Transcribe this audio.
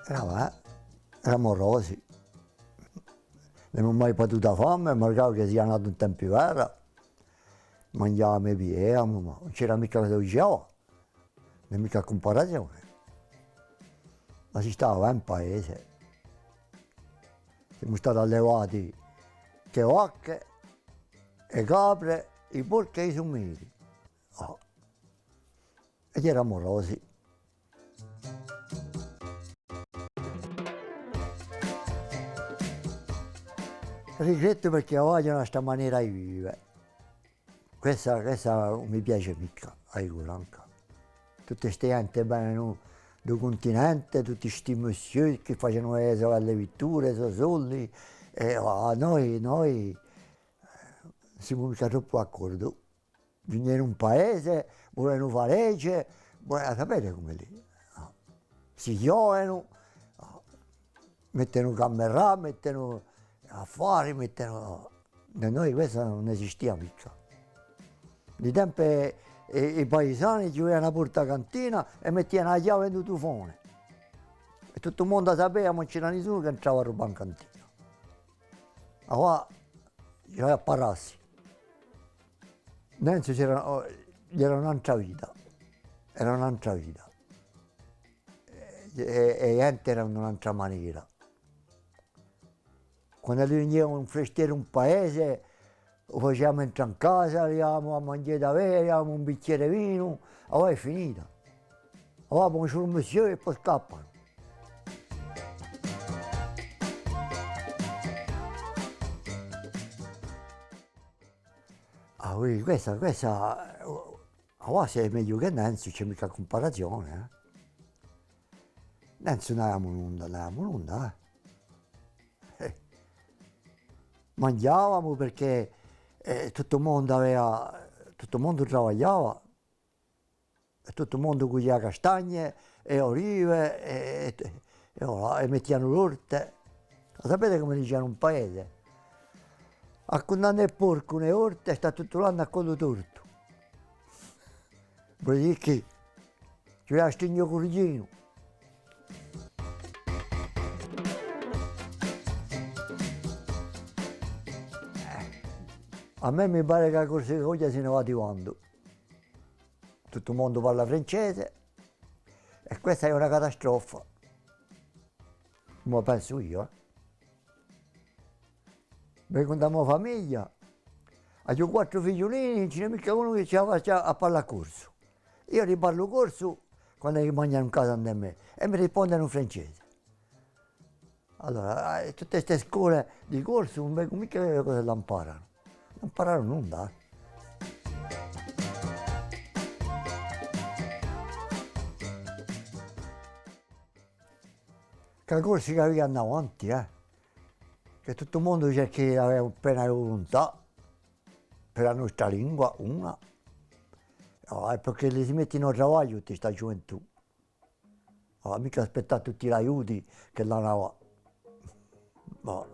eravamo rosi. Non abbiamo mai potuto fame, magari che sia nato in tempi guerra. Mangiavamo e beviamo, ma non c'era mica che diceva, non mica comparazione. Ma si stava in paese. Siamo stati allevati che vacche, e capre, i porci e i summiti. Oh. Ed eravamo rosi. Rigetto perché vogliono questa maniera di vivere. Questa non mi piace mica, anche. Tutte queste gente vengono dal continente, tutti questi monsieur che facevano le vetture, i soldi, e noi siamo mica troppo d'accordo. Venire in un paese, volevano fare legge, sapete come lì? No. Si giovano, mettono camera, mettono affari, mettono... Da noi questo non esisteva mica. Di tempo i paesani chiudevano la portacantina e mettevano la chiave in tufone. E tutto il mondo sapeva, ma non c'era nessuno che entrava a rubare in cantina. Allora, c'era a pararsi. Dentro era un'altra vita, era un'altra vita. E gente era in un'altra maniera. Quando veniva un festiere in un paese, lo facevamo entrare in casa, arrivavamo a mangiare da bere, avevamo un bicchiere di vino, allora è finita. Allora buongiorno monsieur e poi scappano. Ah, questa, allora se è meglio che Nancy, c'è mica comparazione. Nancy non avevamo nulla. Mangiavamo perché tutto il mondo lavorava, e tutto il mondo cuoceva castagne e olive e mettevano l'orte. Sapete come dicevano un paese? A condannare il porco ne orte e sta tutto l'anno a collo torto. Vuol dire che ci aveva stigno corgino. A me mi pare che la Corsica se ne va attivando. Tutto il mondo parla francese e questa è una catastrofe. Ma penso io. Vengo da una famiglia, ho 4 figliolini, non ce n'è mica uno che ci faccia a parlare corso. Io riparlo corso quando mangiano in casa da me e mi rispondono in francese. Allora, tutte queste scuole di corso non vengo mica che cosa la imparano. Non imparano nulla. Che la Corsica viene avanti, che tutto il mondo cerca di avere appena volontà per la nostra lingua, una. No, è perché li si mettono a lavoro tutti questa gioventù. No, mica aspettare tutti gli aiuti che l'hanno. No.